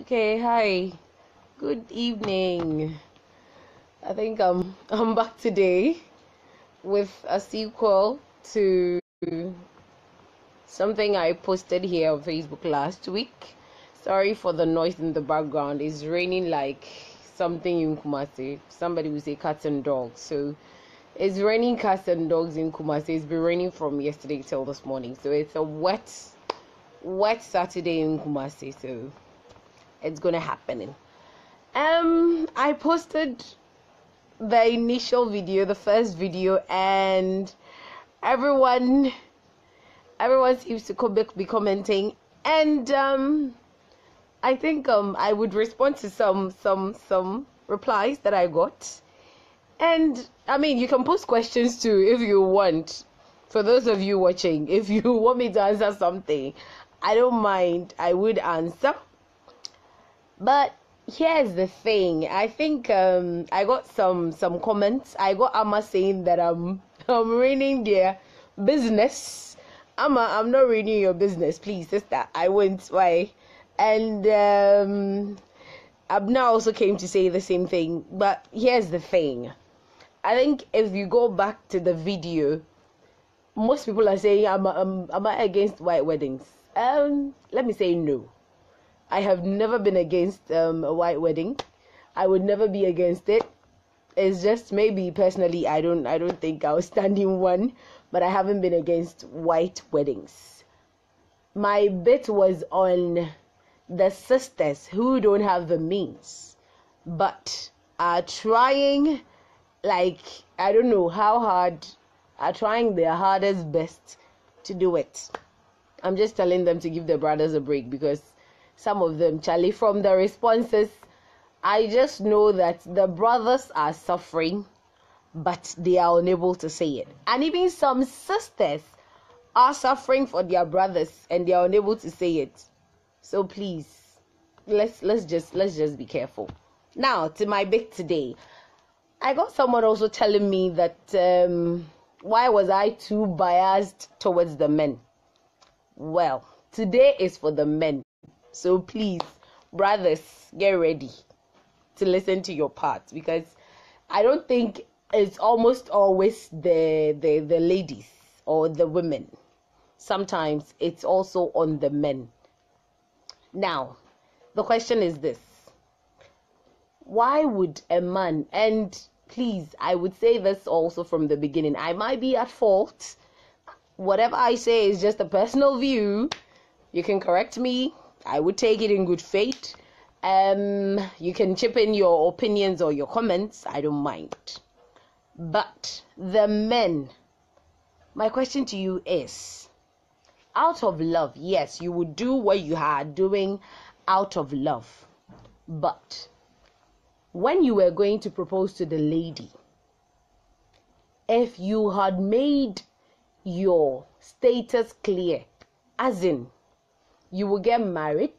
Okay, hi. Good evening. I think I'm back today with a sequel to something I posted here on Facebook last week. Sorry for the noise in the background. It's raining like something in Kumasi. Somebody will say cats and dogs. So it's raining cats and dogs in Kumasi. It's been raining from yesterday till this morning. So it's a wet Saturday in Kumasi. So it's gonna happen. I posted the initial video, the first video, and everyone seems to be commenting, and I think I would respond to some replies that I got, and I mean you can post questions too if you want. For those of you watching, if you want me to answer something, I don't mind. I would answer, but here's the thing. I think I got some comments. I got Amma saying that I'm ruining their business. Amma, I'm not ruining your business, please, sister. I won't. Why? And Abna also came to say the same thing. But here's the thing. I think if you go back to the video, most people are saying I'm against white weddings. Let me say no. I have never been against a white wedding. I would never be against it. It's just maybe personally I don't think I'll stand in one, but I haven't been against white weddings. My bit was on the sisters who don't have the means but are trying, like, I don't know how hard, are trying their hardest best to do it. I'm just telling them to give their brothers a break, because some of them, Charlie, from the responses, I just know that the brothers are suffering, but they are unable to say it. And even some sisters are suffering for their brothers and they are unable to say it. So please, let's just be careful. Now, to my bit today, I got someone also telling me that why was I too biased towards the men? Well, today is for the men. So please, brothers, get ready to listen to your part, because I don't think it's almost always the ladies or the women. Sometimes it's also on the men. Now, the question is this. Why would a man, and please, I would say this also from the beginning, I might be at fault. Whatever I say is just a personal view. You can correct me. I would take it in good faith. You can chip in your opinions or your comments. I don't mind. But the men, my question to you is, out of love, yes, you would do what you are doing out of love. But when you were going to propose to the lady, if you had made your status clear, as in, you will get married,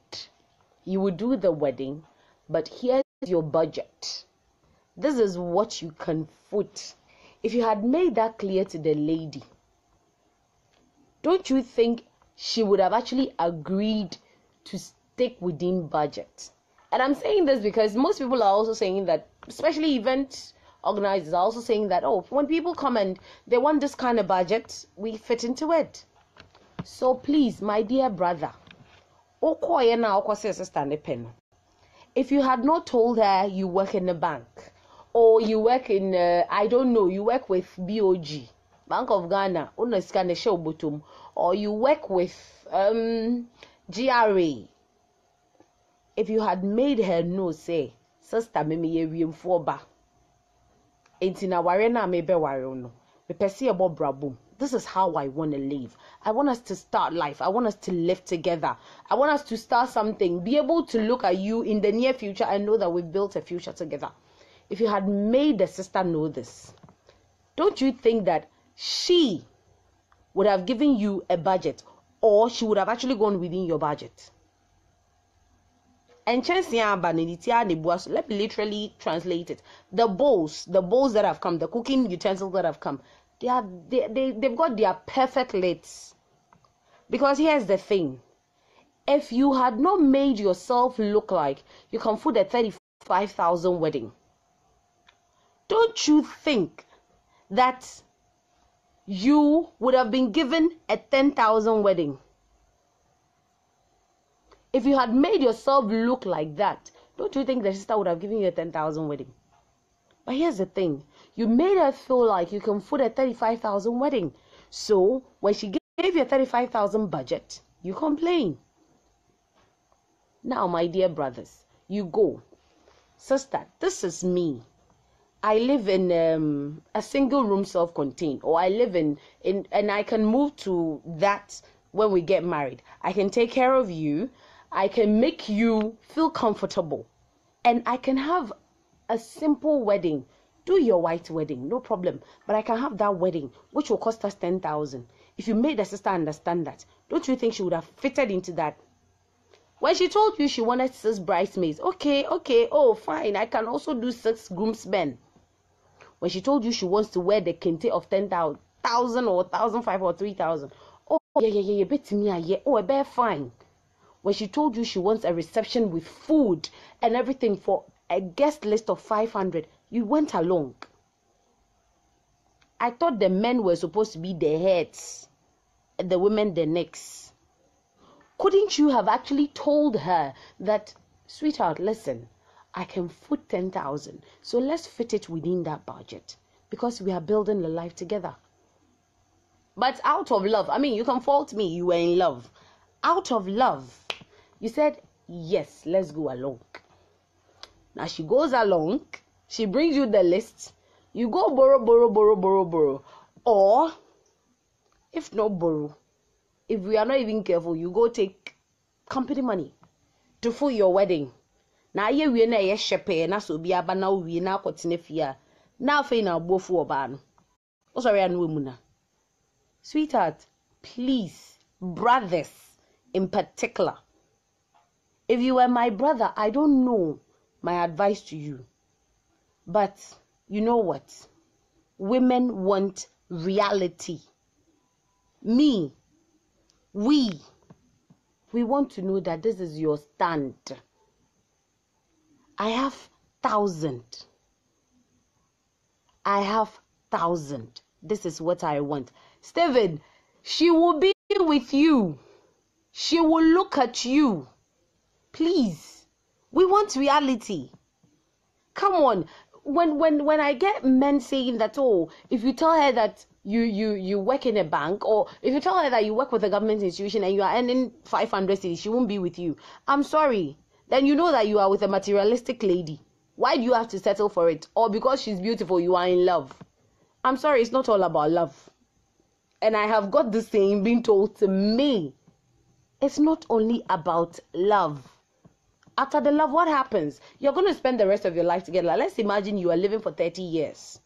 you will do the wedding, but here's your budget. This is what you can foot. If you had made that clear to the lady, don't you think she would have actually agreed to stick within budget? And I'm saying this because most people are also saying that, especially event organizers are also saying that, oh, when people come and they want this kind of budget, we fit into it. So please, my dear brother, if you had not told her you work in a bank, or you work in, I don't know, you work with BOG, Bank of Ghana, or you work with GRA, if you had made her know, say, sister, me ba, entina warena me be warono, me pesi abo brabum. This is how I want to live. I want us to start life. I want us to live together. I want us to start something. Be able to look at you in the near future and know that we've built a future together. If you had made the sister know this, don't you think that she would have given you a budget, or she would have actually gone within your budget? And let me literally translate it. The bowls that have come, the cooking utensils that have come, they've got their perfect lids. Because here's the thing. If you had not made yourself look like you can afford a 35,000 wedding, don't you think that you would have been given a 10,000 wedding? If you had made yourself look like that, don't you think the sister would have given you a 10,000 wedding? But here's the thing. You made her feel like you can afford a 35,000 wedding. So when she gave you a 35,000 budget, you complain. Now, my dear brothers, you go. Sister, this is me. I live in a single room self-contained, or I live in and I can move to that when we get married. I can take care of you. I can make you feel comfortable, and I can have a simple wedding. Do your white wedding, no problem. But I can have that wedding, which will cost us 10,000. If you made the sister understand that, don't you think she would have fitted into that? When she told you she wanted 6 bridesmaids, okay, oh fine, I can also do 6 groomsmen. When she told you she wants to wear the kente of 10,000 or 1,500 or 3,000, oh yeah, bet me, yeah, oh, a bear fine. When she told you she wants a reception with food and everything for a guest list of 500, you went along. I thought the men were supposed to be the heads and the women the necks. Couldn't you have actually told her that, sweetheart, listen, I can put 10,000, so let's fit it within that budget because we are building a life together. But out of love, I mean, you can fault me, you were in love. Out of love, you said, yes, let's go along. Now she goes along, she brings you the list, you go borrow. Or, if not borrow, if we are not even careful, you go take company money to fill your wedding. Now we na ye shepe na so bi aba na we na akotene fia. Na fe na bofu oba no. O sorry anu emu na. Sweetheart, please, brothers in particular. If you were my brother, I don't know my advice to you. But you know what? Women want reality. We want to know that this is your stand. I have 1,000. This is what I want. Steven, she will be with you. She will look at you. Please, we want reality. Come on. When I get men saying that, oh, if you tell her that you work in a bank, or if you tell her that you work with a government institution and you are earning 500 cedis, she won't be with you. I'm sorry. Then you know that you are with a materialistic lady. Why do you have to settle for it? Or because she's beautiful, you are in love? I'm sorry, it's not all about love. And I have got this saying being told to me. It's not only about love. After the love, what happens? You're going to spend the rest of your life together. Let's imagine you are living for 30 years.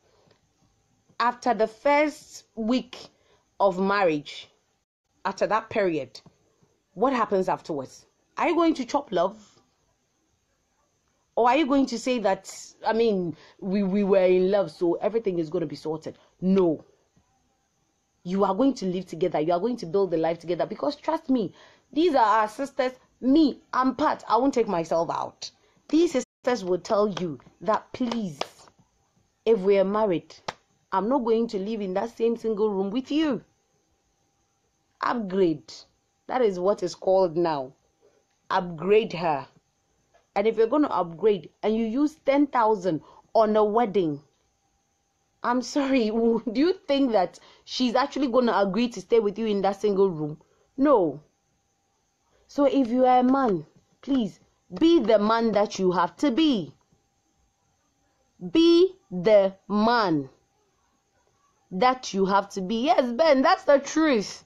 After the first week of marriage, after that period, what happens afterwards? Are you going to chop love? Or are you going to say that, I mean, we were in love, so everything is going to be sorted? No. You are going to live together. You are going to build a life together. Because trust me, these are our sisters. Me, I'm Pat. I won't take myself out. These sisters will tell you that, please, if we are married, I'm not going to live in that same single room with you. Upgrade. That is what is called now. Upgrade her. And if you're going to upgrade and you use 10,000 on a wedding, I'm sorry, do you think that she's actually going to agree to stay with you in that single room? No. So if you are a man, please be the man that you have to be. Be the man that you have to be. Yes, Ben, that's the truth.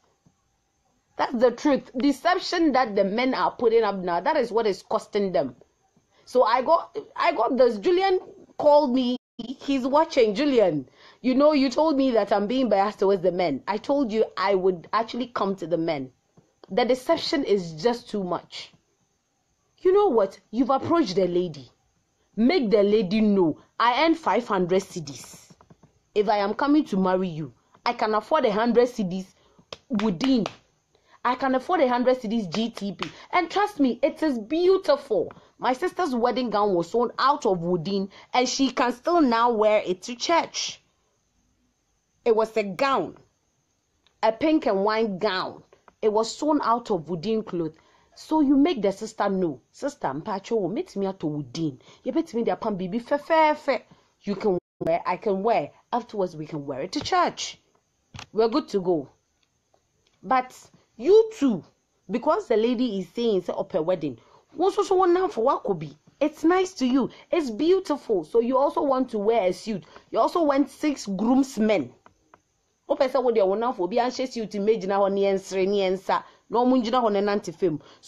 That's the truth. Deception that the men are putting up now, that is what is costing them. So I got this. Julian called me. He's watching. Julian, you know, you told me that I'm being biased towards the men. I told you I would actually come to the men. The deception is just too much. You know what? You've approached the lady. Make the lady know I earn 500 cedis. If I am coming to marry you, I can afford 100 cedis within. I can afford 100 cedis GTP. And trust me, it is beautiful. My sister's wedding gown was sewn out of woodin, and she can still now wear it to church. It was a gown, a pink and white gown. It was sewn out of woodin cloth. So you make the sister know, sister, mpacho, meet me at woodin. You bet me the pan baby fe. You can wear, I can wear. Afterwards, we can wear it to church. We're good to go. But you too, because the lady is saying say up her wedding, also want now for what could be. It's nice to you. It's beautiful. So you also want to wear a suit. You also want 6 groomsmen. So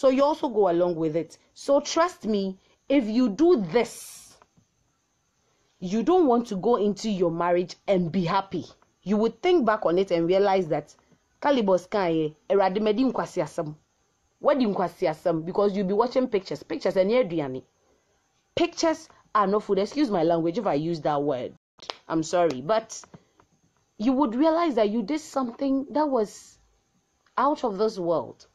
you also go along with it. So trust me, if you do this, you don't want to go into your marriage and be happy. You would think back on it and realize that Calibos Kanye, Eradimedi Nkwasiasam. Wedding Nkwasiasam, because you'll be watching pictures and Adriani. Pictures are no food. Excuse my language if I use that word. I'm sorry, but you would realize that you did something that was out of this world.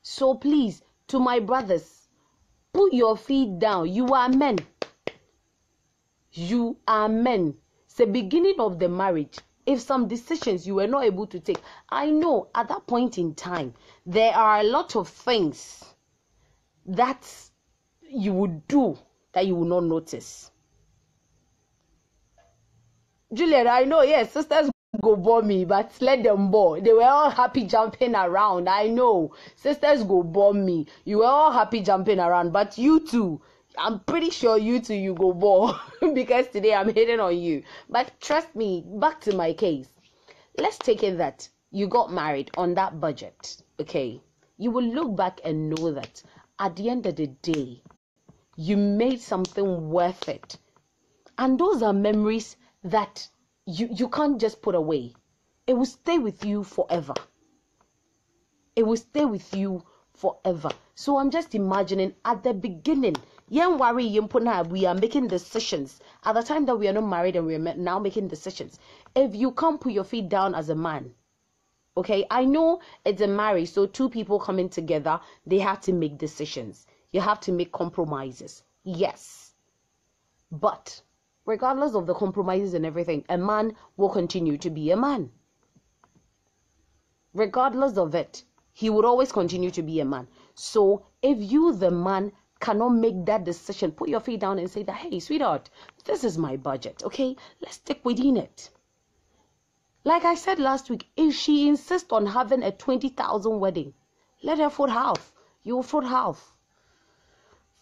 So please, to my brothers, put your feet down. You are men. You are men. It's the beginning of the marriage. If some decisions you were not able to take, I know at that point in time, there are a lot of things that you would do that you will not notice. Juliet, I know, yes, sisters go bore me, but let them bore. They were all happy jumping around. I know. Sisters go bore me. You were all happy jumping around, but you too. I'm pretty sure you two, you go bore because today I'm hitting on you. But trust me, back to my case. Let's take it that you got married on that budget, okay? You will look back and know that at the end of the day, you made something worth it. And those are memories that you can't just put away. It will stay with you forever. It will stay with you forever. So I'm just imagining at the beginning, we are making decisions. At the time that we are not married and we are now making decisions. If you can't put your feet down as a man, okay, I know it's a marriage, so 2 people coming together, they have to make decisions. You have to make compromises. Yes. But regardless of the compromises and everything, a man will continue to be a man. Regardless of it, he would always continue to be a man. So if you, the man, cannot make that decision, put your feet down and say that, hey, sweetheart, this is my budget, okay? Let's stick within it. Like I said last week, if she insists on having a 20,000 wedding, let her foot half. You will foot half.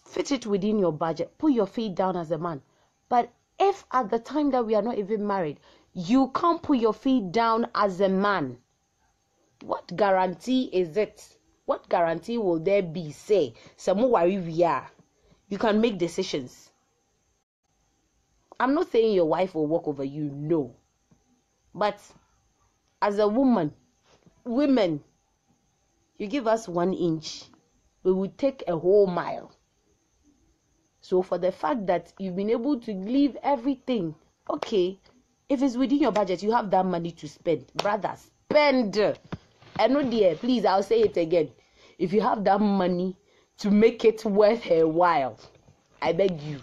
Fit it within your budget. Put your feet down as a man. But if at the time that we are not even married, you can't put your feet down as a man, what guarantee is it? What guarantee will there be? Say, you can make decisions. I'm not saying your wife will walk over you, no. But as a woman, women, you give us 1 inch, we will take a whole mile. So for the fact that you've been able to leave everything, okay, if it's within your budget, you have that money to spend. Brother, spend. And no dear, please, I'll say it again. If you have that money to make it worth her while, I beg you,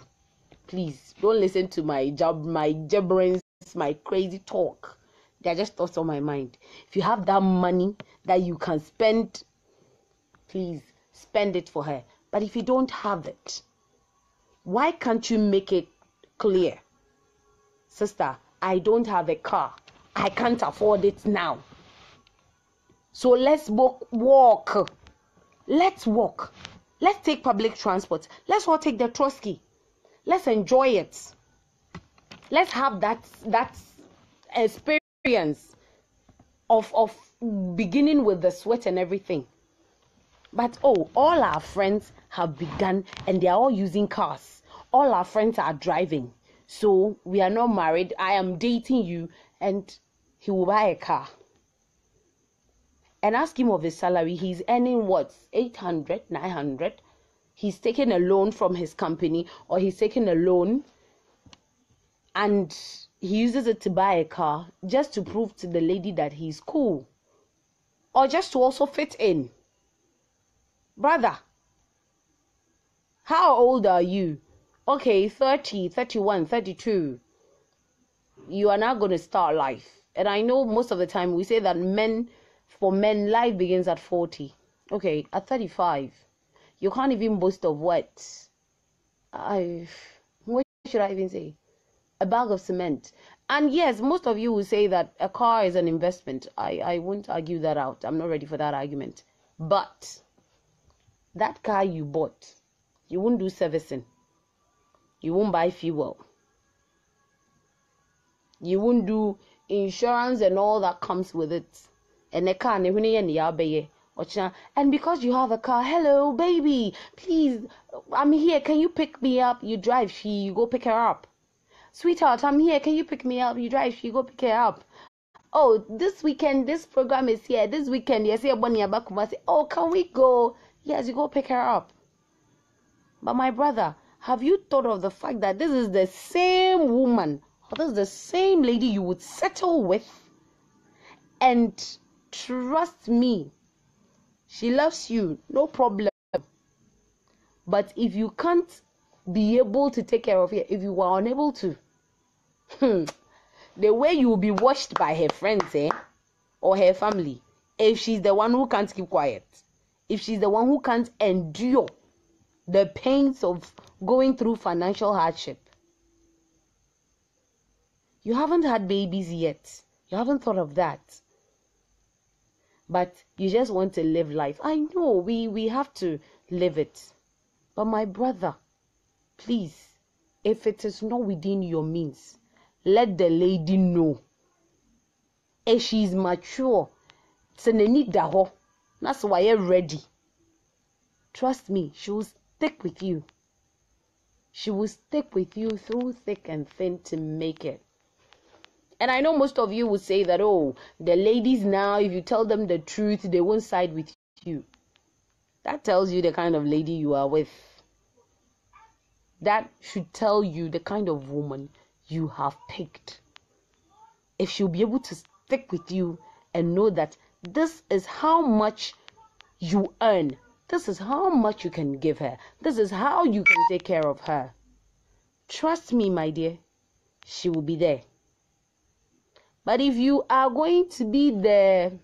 please don't listen to my jabberings, my crazy talk. They're just thoughts on my mind. If you have that money that you can spend, please spend it for her. But if you don't have it, why can't you make it clear? Sister, I don't have a car. I can't afford it now. So let's walk. Let's walk. Let's take public transport. Let's all take the Trotsky. Let's enjoy it. Let's have that experience of beginning with the sweat and everything. But all our friends have begun and they are all using cars. All our friends are driving. So we are not married. I am dating you and he will buy a car. And ask him of his salary. He's earning what? 800, 900. He's taking a loan from his company, or he's taking a loan and he uses it to buy a car just to prove to the lady that he's cool. or just to also fit in. Brother, how old are you? Okay, 30, 31, 32. You are now going to start life. And I know most of the time we say that for men, life begins at 40. Okay, at 35, you can't even boast of what should I even say? A bag of cement. And yes, most of you will say that a car is an investment. I won't argue that out. I'm not ready for that argument. But that car you bought, you won't do servicing. You won't buy fuel. You won't do insurance and all that comes with it. And a car, and because you have a car, hello baby, please, I'm here, can you pick me up? You drive, you go pick her up. Sweetheart, I'm here, can you pick me up? You drive, you go pick her up. Oh, this weekend, this program is here. This weekend, yes, oh, can we go? Yes, you go pick her up. But my brother, have you thought of the fact that this is the same woman, or this is the same lady you would settle with? And trust me, she loves you, no problem. But if you can't be able to take care of her, if you are unable to, the way you will be watched by her friends, or her family, if she's the one who can't keep quiet, if she's the one who can't endure the pains of going through financial hardship. You haven't had babies yet. You haven't thought of that. But you just want to live life. I know we have to live it. But my brother, please, if it is not within your means, let the lady know. If she's mature, that's why you're ready. Trust me, she will stick with you. She will stick with you through thick and thin to make it. And I know most of you would say that, oh, the ladies now, if you tell them the truth, they won't side with you. That tells you the kind of lady you are with. That should tell you the kind of woman you have picked. If she'll be able to stick with you and know that this is how much you earn, this is how much you can give her, this is how you can take care of her. Trust me, my dear, she will be there. But if you are going to be the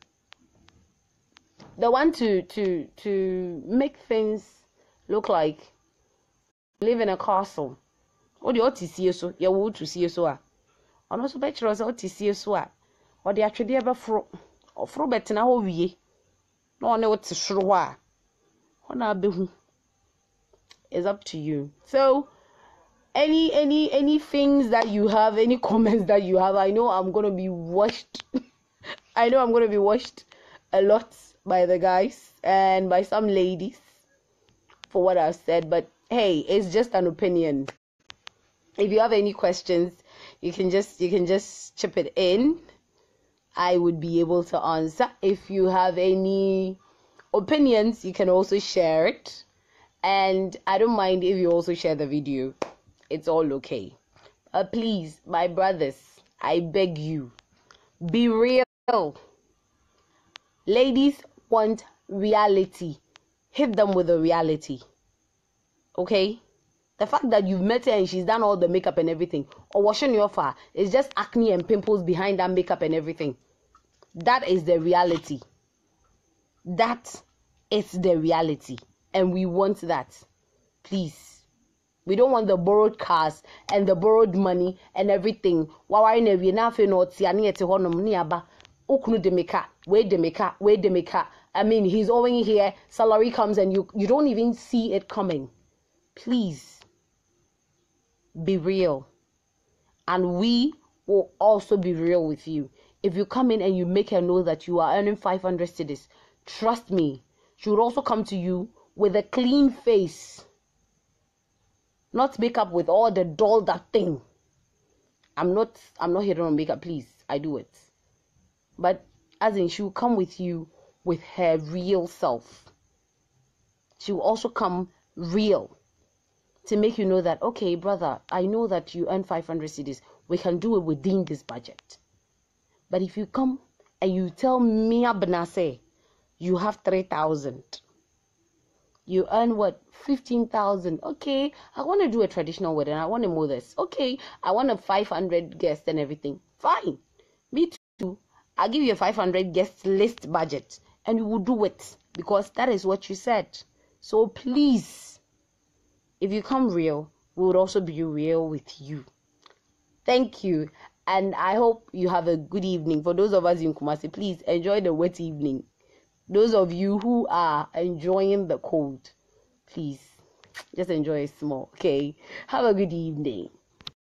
one to make things look like live in a castle, what you ought to see so, you want to see so, and also bet you ought to see so, or the actually ever fro better now we no know what to show. It's up to you. So any things that you have, any comments that you have, I know I'm gonna be watched. I know I'm gonna be watched a lot by the guys and by some ladies for what I've said, but hey, it's just an opinion. If you have any questions, you can just chip it in. I would be able to answer. If you have any opinions, you can also share it, and I don't mind if you also share the video. It's all okay. Please, my brothers, I beg you, be real. Ladies want reality. Hit them with the reality. Okay? The fact that you've met her and she's done all the makeup and everything, or washing your fur, is just acne and pimples behind that makeup and everything. That is the reality. That is the reality. And we want that. Please. We don't want the borrowed cars and the borrowed money and everything. I mean, he's owing here, salary comes and you don't even see it coming. Please be real. And we will also be real with you. If you come in and you make her know that you are earning 500 cedis, trust me, she will also come to you with a clean face. Not makeup with all the dolled up thing. I'm not hitting on makeup, please. I do it. But as in, she will come with you with her real self. She will also come real to make you know that, okay, brother, I know that you earn 500 cedis. We can do it within this budget. But if you come and you tell me, abena say, you have 3,000. You earn what? 15,000. Okay, I want to do a traditional wedding. I want to mow this. Okay, I want a 500 guests and everything. Fine. Me too. I'll give you a 500 guest list budget and you will do it because that is what you said. So please, if you come real, we would also be real with you. Thank you. And I hope you have a good evening. For those of us in Kumasi, please enjoy the wet evening. Those of you who are enjoying the cold, please just enjoy it small. Okay, have a good evening.